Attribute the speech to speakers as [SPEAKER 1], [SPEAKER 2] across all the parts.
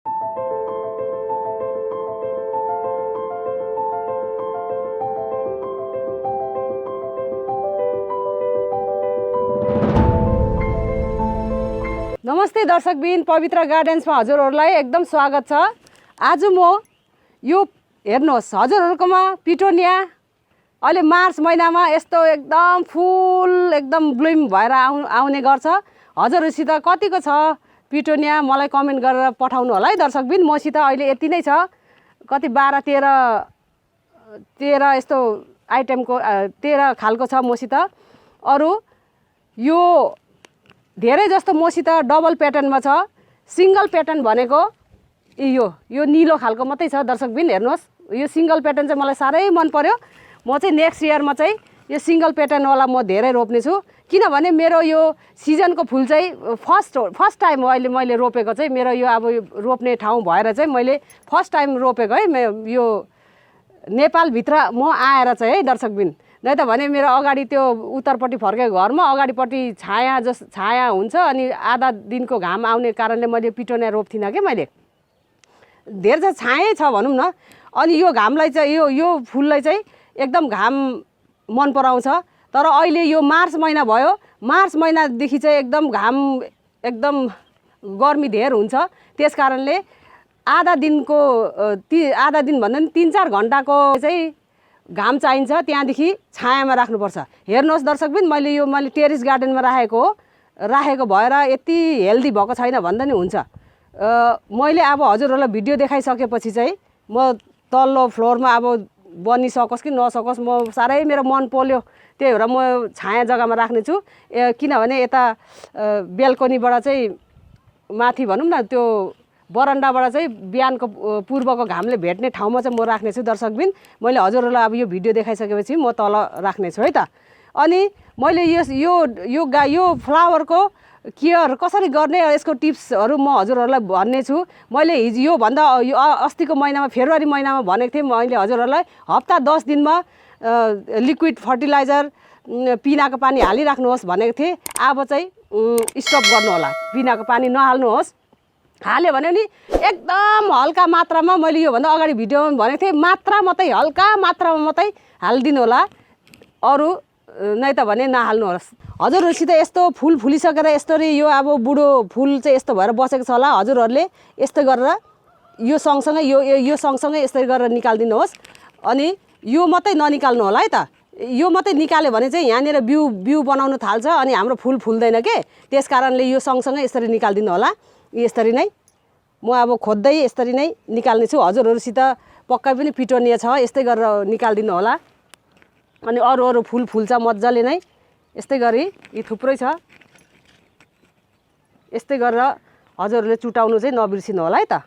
[SPEAKER 1] नमस्ते दर्शकबिन, पवित्र गार्डन्समा हजुरहरूलाई एकदम स्वागत छ। आज म यो हेर्नुहोस्, हजुरहरूकोमा पिटोनिया अहिले मार्च महिनामा यस्तो एकदम फुल एकदम ब्लुम भएर आउने गर्छ। हजुरहरूसित कतिको छ पिटोनिया मलाई कमेन्ट गरेर पठाउनु होला है दर्शकबिन। मसित अहिले यति नै छ, कति 12-13 यस्तो आइटमको 13 खालको छ मसित। अरू यो धेरै जस्तो मसित डबल प्याटर्नमा छ। सिंगल प्याटर्न भनेको यो नीलो खालको मात्रै छ दर्शकबिन। हेर्नुहोस्, यो सिंगल प्याटर्न चाहिँ मलाई साह्रै मन पर्यो। म चाहिँ नेक्स्ट इयरमा चाहिँ यो सिंगल प्याटर्नवाला म धेरै रोप्ने छु, किनभने मेरो यो सिजनको फुल चाहिँ फर्स्ट टाइम हो अहिले मैले रोपेको चाहिँ। मेरो यो अब रोप्ने ठाउँ भएर चाहिँ मैले फर्स्ट टाइम रोपेको है। यो नेपालभित्र म आएर चाहिँ है दर्शकबिन। नै त भने मेरो अगाडि त्यो उत्तरपट्टि फर्केको घरमा अगाडिपट्टि छाया हुन्छ, अनि आधा दिनको घाम आउने कारणले मैले पिटोनिया रोप्थिनँ कि मैले। धेर चाहिँ छायै छ भनौँ न। अनि यो घामलाई चाहिँ यो फुललाई चाहिँ एकदम घाम मन पराउँछ। तर अहिले यो मार्च महिना भयो, मार्च महिनादेखि चाहिँ एकदम घाम एकदम गर्मी धेर हुन्छ। त्यस कारणले आधा दिन भन्दा पनि 3-4 घन्टाको चाहिँ घाम चाहिन्छ, त्यहाँदेखि छायामा राख्नुपर्छ। हेर्नुहोस् दर्शकबिन, मैले टेरिस गार्डनमा राखेको भएर यति हेल्दी भएको छैन भन्दा नि हुन्छ। मैले अब हजुरहरूलाई भिडियो देखाइसकेपछि चाहिँ म तल्लो फ्लोरमा अब बनिसकोस् कि नसकोस्, म साह्रै मेरो मन पोल्यो, त्यही भएर म छाया जग्गामा राख्नेछु। किनभने यता बेल्कोनीबाट चाहिँ माथि भनौँ न त्यो बरन्डाबाट चाहिँ बिहानको पूर्वको घामले भेट्ने ठाउँमा चाहिँ म राख्नेछु दर्शकबिन। मैले हजुरहरूलाई अब यो भिडियो देखाइसकेपछि म तल राख्नेछु है त। अनि मैले यो फ्लावरको केयर कसरी गर्ने यसको टिप्सहरू म हजुरहरूलाई भन्ने छु। मैले यो अस्तिको महिनामा फेब्रुअरी महिनामा भनेको थिएँ मैले हजुरहरूलाई, हप्ता 10 दिनमा लिक्विड फर्टिलाइजर पिनाको पानी हालिराख्नुहोस् भनेको थिएँ। अब चाहिँ स्टप गर्नु होला, पिनाको पानी नहाल्नुहोस्। हाल्यो भने नि एकदम हल्का मात्रामा, मैले योभन्दा अगाडि भिडियोमा भनेको थिएँ, मात्रा मात्रै हल्का मात्रामा मात्रै हालिदिनु होला, अरू नै त भने नहाल्नुहोस्। हजुरहरूसित यस्तो फुल फुलिसकेर यसरी यो अब बुढो फुल चाहिँ यस्तो भएर बसेको छ होला, हजुरहरूले यस्तो गरेर यो सँगसँगै यो सँगसँगै यसरी गरेर निकालिदिनुहोस्। अनि यो मात्रै ननिकाल्नु होला है त। यो मात्रै निकाल्यो भने चाहिँ यहाँनिर बिउ बनाउनु थाल्छ अनि हाम्रो फुल फुल्दैन के। त्यस कारणले यो सँगसँगै यसरी निकालिदिनु होला। यसरी नै म अब खोज्दै यसरी नै निकाल्ने छु। हजुरहरूसित पक्कै पनि पिटोनिया छ, यस्तै गरेर निकालिदिनु होला। अनि अरू फुल फुल्छ मजाले नै, यस्तै गरी यी थुप्रै छ। यस्तै गरेर हजुरहरूले चुटाउनु चाहिँ नबिर्सिनु होला है त।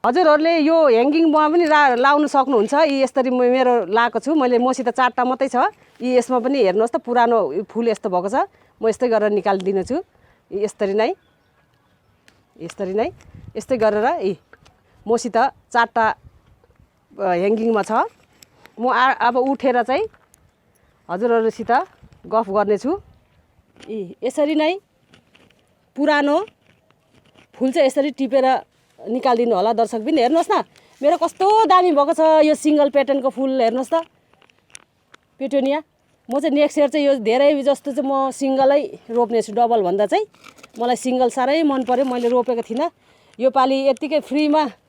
[SPEAKER 1] हजुरहरूले यो ह्याङ्गिङमा पनि लाउनु सक्नुहुन्छ। यी यसरी मेरो लाएको छु मैले, मसित 4टा मात्रै छ। यी यसमा पनि हेर्नुहोस् त, पुरानो फुल यस्तो भएको छ। म यस्तै गरेर निकालिदिने छु। यसरी नै यस्तै गरेर मसित 4टा ह्याङ्गिङमा छ। म अब उठेर चाहिँ हजुरहरूसित गफ गर्नेछु। यसरी नै पुरानो फुल चाहिँ यसरी टिपेर निकालिदिनु होला दर्शकबिन। हेर्नुहोस् न मेरो कस्तो दामी भएको छ यो सिंगल प्याटर्नको फुल। हेर्नुहोस् त पिटोनिया। म चाहिँ नेक्स्ट इयर चाहिँ यो धेरै जस्तो चाहिँ म सिङ्गलै रोप्नेछु, डबल भन्दा चाहिँ। मलाई सिंगल साह्रै मन पर्यो, मैले रोपेको थिइनँ। यो पालि यत्तिकै फ्रीमा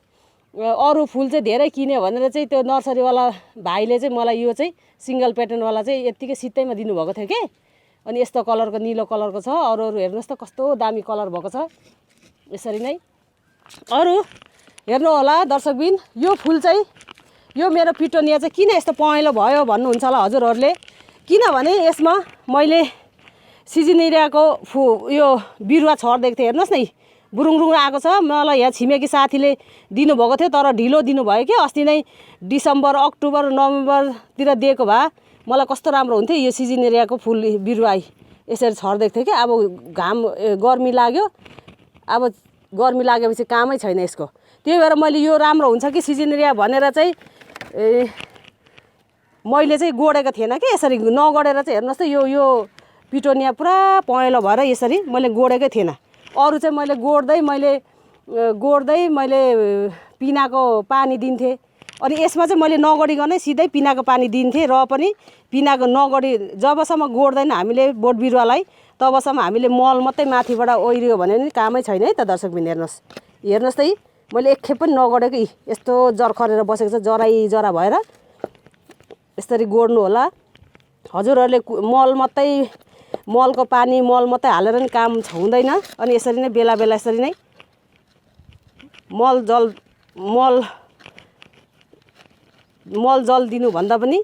[SPEAKER 1] अरू फुल चाहिँ धेरै किन्यो भनेर चाहिँ त्यो नर्सरीवाला भाइले चाहिँ मलाई यो चाहिँ सिंगल प्याटर्नवाला चाहिँ यत्तिकै सित्तैमा दिनुभएको थियो कि। अनि यस्तो कलरको नीलो कलरको छ। अरू हेर्नुहोस् त कस्तो दामी कलर भएको छ। यसरी नै अरू हेर्नु होला दर्शकबिन। यो फुल चाहिँ यो मेरो पिटोनिया चाहिँ किन यस्तो पहेँलो भयो भन्नुहुन्छ होला हजुरहरूले। किनभने यसमा मैले सिजिनेरियाको यो बिरुवा छरिदिएको थिएँ। हेर्नुहोस् न बुरुङरुङ आएको छ। मलाई यहाँ छिमेकी साथीले दिनुभएको थियो, तर ढिलो दिनुभयो कि। अस्ति नै डिसेम्बर अक्टोबर नोभेम्बरतिर दिएको भए मलाई कस्तो राम्रो हुन्थ्यो। यो सिजिनेरियाको फुल बिरुवा यसरी छरिदिएको थिएँ कि। अब गर्मी लाग्यो, अब गर्मी लागेपछि कामै छैन यसको। त्यही भएर मैले यो राम्रो हुन्छ कि सिजिनेरिया भनेर चाहिँ मैले चाहिँ गोडेको थिएन कि। यसरी नगोडेर चाहिँ हेर्नुहोस् त यो पिटोनिया पुरा पहेँलो भएर यसरी मैले गोडेकै थिएन। अरू चाहिँ मैले गोड्दै मैले पिनाको पानी दिन्थेँ। अनि यसमा चाहिँ मैले नगडिकनै सिधै पिनाको पानी दिन्थेँ र पनि पिनाको जबसम्म गोड्दैन हामीले बोट बिरुवालाई तबसम्म हामीले मल मात्रै माथिबाट ओइरियो भने नि कामै छैन है त दर्शकबिन। हेर्नुहोस् त मैले एकखेप पनि नगडेको यस्तो जर्खरेर बसेको छ, जरा भएर। यसरी गोड्नु होला हजुरहरूले। मलको पानी मल मात्रै हालेर नि काम हुँदैन। अनि यसरी नै बेला यसरी नै मल जल दिनुभन्दा पनि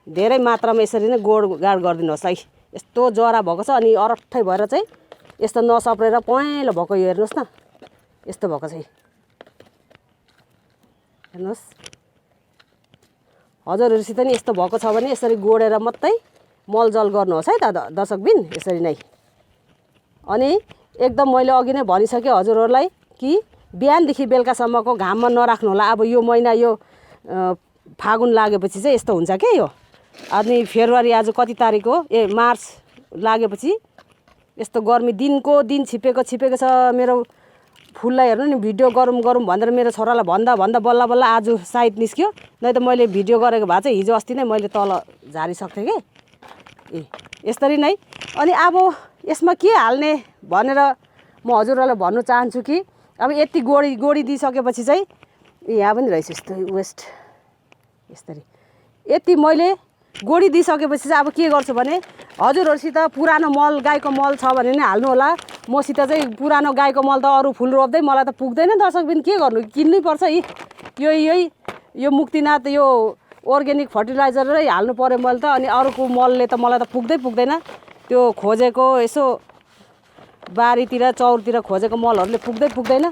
[SPEAKER 1] धेरै मात्रामा यसरी नै गोडगाड गरिदिनुहोस् है। यस्तो जरा भएको छ अनि अरट्ठै भएर चाहिँ यस्तो नसप्रेर पहेँलो भएको यो हेर्नुहोस् न, यस्तो भएको छ। हेर्नुहोस् हजुरहरूसित नि यस्तो भएको छ भने यसरी गोडेर मात्रै मलजल गर्नुहोस् है त दर्शकबिन, यसरी नै। अनि एकदम मैले अघि नै भनिसकेँ हजुरहरूलाई कि बिहानदेखि बेलुकासम्मको घाममा नराख्नु होला। अब यो महिना यो फागुन लागेपछि चाहिँ यस्तो हुन्छ के यो। अनि फेब्रुअरी आज कति तारिक हो, मार्च लागेपछि यस्तो गर्मी दिनको दिन छिपेको छ। मेरो फुललाई हेर्नु नि, भिडियो गरौँ भनेर मेरो छोरालाई भन्दा बल्ल आज सायद निस्क्यो, नै त मैले भिडियो गरेको भए चाहिँ हिजो अस्ति नै मैले तल झारिसक्थेँ कि। यसरी नै। अनि अब यसमा के हाल्ने भनेर म हजुरहरूलाई भन्नु चाहन्छु कि अब यति गोडिदिइसकेपछि चाहिँ यहाँ पनि रहेछ यस्तो वेस्ट यसरी। यति मैले गोडिदिइसकेपछि चाहिँ अब के गर्छु भने हजुरहरूसित पुरानो मल गाईको मल छ भने नि हाल्नु होला। मसित चाहिँ पुरानो गाईको मल त अरू फुल रोप्दै मलाई त पुग्दैन दर्शकबिन, के गर्नु, किन्नै पर्छ। यो मुक्तिनाथ यो अर्ग्यानिक फर्टिलाइजरै हाल्नु पऱ्यो मैले त। अनि अरूको मलले त मलाई त पुग्दैन। त्यो खोजेको यसो बारीतिर चौरतिर खोजेको मलहरूले पुग्दैन।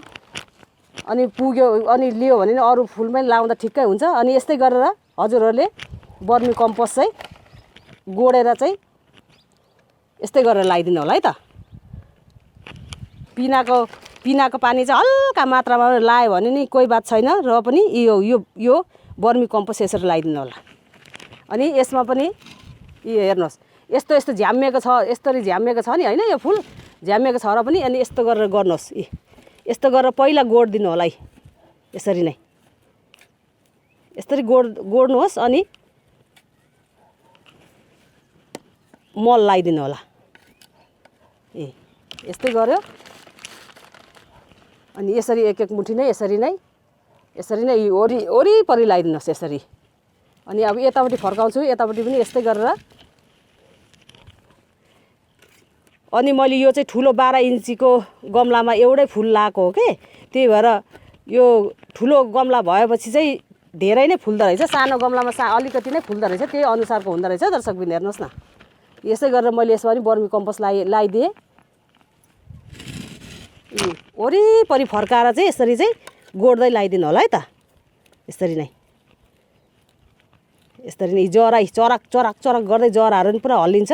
[SPEAKER 1] अनि पुग्यो अनि लियो भने नि अरू फुलमै लाउँदा ठिक्कै हुन्छ। अनि यस्तै गरेर हजुरहरूले बर्मी कम्पोस्ट चाहिँ गोडेर चाहिँ यस्तै गरेर लगाइदिनु होला है त। पिनाको पानी चाहिँ हल्का मात्रामा लायो भने नि कोही बात छैन, र पनि यो बर्मी कम्पोस्ट यसरी लगाइदिनु होला। अनि यसमा पनि हेर्नुहोस् यस्तो झ्याम्मेको छ, यसरी झ्याम्मेको छ नि होइन, यो फुल झ्याम्मेको छ र पनि। अनि यस्तो गरेर गर्नुहोस्, यस्तो गरेर पहिला गोडिदिनु होला है। यसरी नै यसरी गोड्नुहोस् अनि मल लगाइदिनु होला। यस्तै गर्यो। अनि यसरी एक मुठी नै यसरी नै वरिपरि लगाइदिनुहोस् यसरी। अनि अब यतापट्टि फर्काउँछु, यतापट्टि पनि यस्तै गरेर। अनि मैले यो चाहिँ ठुलो 12 इन्चीको गमलामा एउटै फुल लगाएको हो कि, त्यही भएर यो ठुलो गमला भएपछि चाहिँ धेरै नै फुल्दो रहेछ। सानो गमलामा अलिकति नै फुल्दो रहेछ, त्यही अनुसारको हुँदो रहेछ दर्शकबिन। हेर्नुहोस् न, यसै गरेर मैले यसमा पनि बर्मी कम्पोस्ट लगाइदिएँ। वरिपरि फर्काएर चाहिँ यसरी चाहिँ गोड्दै लगाइदिनु होला है त। यसरी नै चराक गर्दै जराहरू पनि पुरा हल्लिन्छ।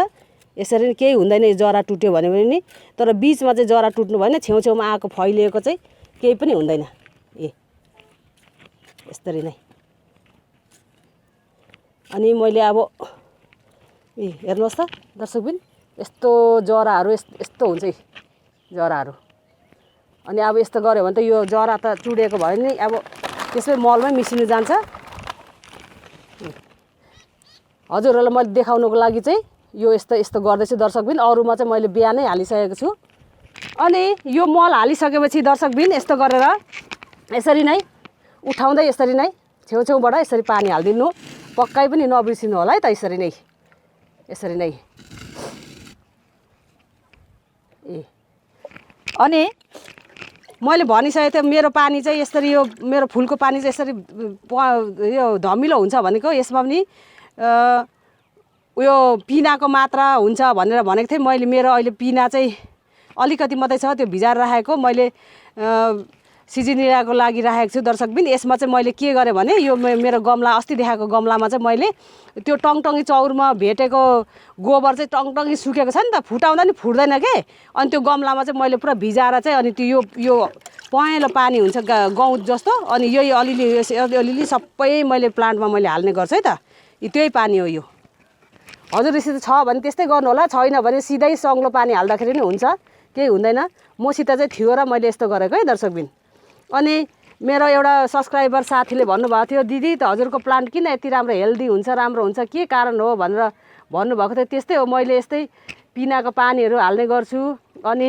[SPEAKER 1] यसरी नै केही हुँदैन, जरा टुट्यो भने पनि नि। तर बिचमा चाहिँ जरा टुट्नु भएन, छेउछेउमा आएको फैलिएको चाहिँ केही पनि हुँदैन। यसरी नै। अनि मैले अब हेर्नुहोस् त दर्शकबिन, यस्तो जराहरू यस्तो हुन्छ जराहरू। अनि अब यस्तो गऱ्यो भने त यो जरा त चुडेको भयो नि, अब त्यसमै मलमै मिसिनु जान्छ। हजुरहरूलाई मैले देखाउनुको लागि चाहिँ यो यस्तो गर्दैछु दर्शकबिन। अरूमा चाहिँ मैले बिहानै हालिसकेको छु। अनि यो मल हालिसकेपछि दर्शकबिन यस्तो गरेर यसरी नै उठाउँदै यसरी नै छेउछेउबाट यसरी पानी हालिदिनु, पक्कै पनि नबिर्सिनु होला है त। यसरी नै अनि मैले भनिसकेको थिएँ मेरो पानी चाहिँ यसरी, यो मेरो फुलको पानी चाहिँ यसरी यो धमिलो हुन्छ भनेको यसमा पनि उयो पिनाको मात्रा हुन्छ भनेर भनेको थिएँ मैले। मेरो अहिले पिना चाहिँ अलिकति मात्रै छ, त्यो भिजाएर राखेको मैले सिजनियाको लागि राखेको छु दर्शकबिन। यसमा चाहिँ मैले के गरेँ भने यो मेरो गमला अस्ति देखाएको गमलामा चाहिँ मैले त्यो टङटङ्गी चौरमा भेटेको गोबर चाहिँ टङटङ्गी सुकेको छ नि त, फुटाउँदा नि फुट्दैन के। अनि त्यो गमलामा चाहिँ मैले पुरा भिजाएर चाहिँ अनि त्यो यो पहेँलो पानी हुन्छ गहुँत जस्तो, अनि यही अलिअलि सबै मैले प्लान्टमा मैले हाल्ने गर्छु है त। त्यही पानी हो यो। हजुरसित छ भने त्यस्तै गर्नु होला, छैन भने सिधै सङ्लो पानी हाल्दाखेरि नि हुन्छ। केही हुँदैन। मसित चाहिँ थियो र मैले यस्तो गरेको है दर्शकबिन। अनि मेरो एउटा सब्सक्राइबर साथीले भन्नुभएको थियो, दिदी त हजुरको प्लान्ट किन यति राम्रो हेल्दी हुन्छ, राम्रो हुन्छ, के कारण हो भनेर भन्नुभएको थियो। त्यस्तै हो, मैले यस्तै पिनाको पानीहरू हाल्ने गर्छु। अनि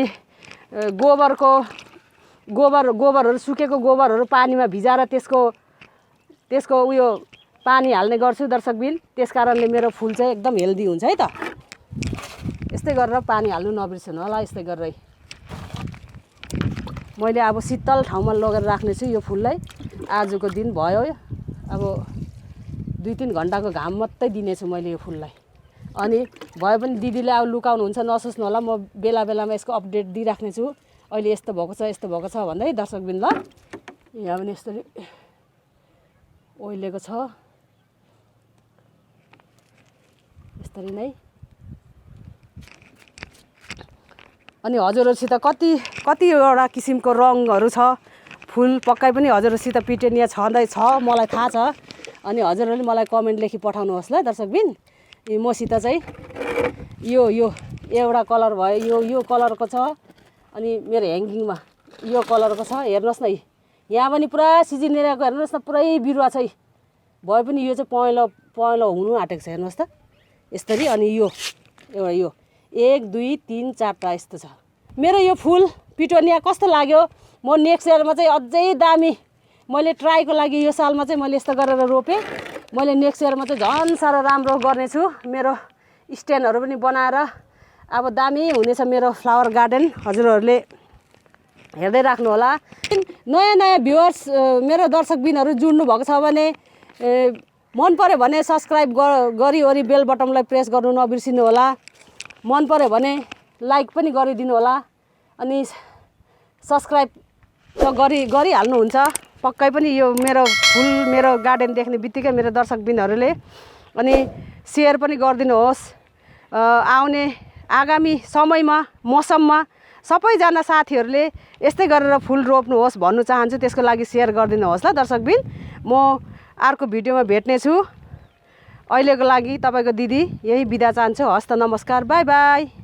[SPEAKER 1] गोबरहरू सुकेको गोबरहरू पानीमा भिजाएर त्यसको उयो पानी हाल्ने गर्छु दर्शकबिन। त्यस कारणले मेरो फुल चाहिँ एकदम हेल्दी हुन्छ है त। यस्तै गरेर पानी हाल्नु नबिर्सनु होला। यस्तै गरेरै मैले अब शीतल ठाउँमा लगेर राख्नेछु यो फुललाई। आजको दिन भयो, अब 2-3 घन्टाको घाम मात्रै दिनेछु मैले यो फुललाई। अनि भयो पनि दिदीले अब लुकाउनुहुन्छ नसोच्नु होला, म बेला बेलामा यसको अपडेट दिइराख्नेछु। अहिले यस्तो भएको छ, यस्तो भएको छ भन्दै दर्शकबिन। ल यहाँ पनि यसरी ओइलेको छ, यसरी नै। अनि हजुरहरूसित कतिवटा किसिमको रङहरू छ फुल, पक्कै पनि हजुरहरूसित पिटेनिया छ मलाई थाहा छ। अनि हजुरहरूले मलाई कमेन्ट लेखी पठाउनुहोस् ल दर्शकबिन। मसित चाहिँ यो एउटा कलर भयो, यो कलरको छ। अनि मेरो ह्याङ्गिङमा यो कलरको छ। हेर्नुहोस् न, यहाँ पनि पुरा सिजिरहेको हेर्नुहोस् न, पुरै बिरुवा छ। भए पनि यो चाहिँ पहेँलो हुनु आँटेको छ, हेर्नुहोस् त यसरी। अनि यो एउटा यो 1 2 3 4टा यस्तो छ मेरो यो फुल पिटोनिया। कस्तो लाग्यो? म नेक्स्ट इयरमा चाहिँ अझै दामी, मैले ट्राईको लागि यो सालमा चाहिँ मैले यस्तो गरेर रोपेँ। मैले नेक्स्ट इयरमा चाहिँ झन् साह्रो राम्रो गर्नेछु। मेरो स्ट्यान्डहरू पनि बनाएर अब दामी हुनेछ मेरो फ्लावर गार्डन। हजुरहरूले हेर्दै राख्नु होला। नयाँ भ्युअर्स मेरो दर्शकबिनहरू जुड्नु भएको छ भने मन पर्यो भने सब्सक्राइब गरिवरी बेल बटनलाई प्रेस गर्नु नबिर्सिनु होला। मन पर्यो भने लाइक पनि गरिदिनु होला। अनि सब्सक्राइब त गरिहाल्नुहुन्छ पक्कै पनि। यो मेरो फुल मेरो गार्डन देख्ने बित्तिकै मेरो दर्शकबिनहरूले अनि सेयर पनि गरिदिनुहोस्। आउने आगामी समयमा मौसममा सबैजना साथीहरूले यस्तै गरेर फुल रोप्नुहोस् भन्नु चाहन्छु। त्यसको लागि सेयर गरिदिनुहोस् ल दर्शकबिन। म अर्को भिडियोमा भेट्नेछु। अहिलेको लागि तपाईँको दिदी यही बिदा चाहन्छु। हस्त नमस्कार, बाई बाई।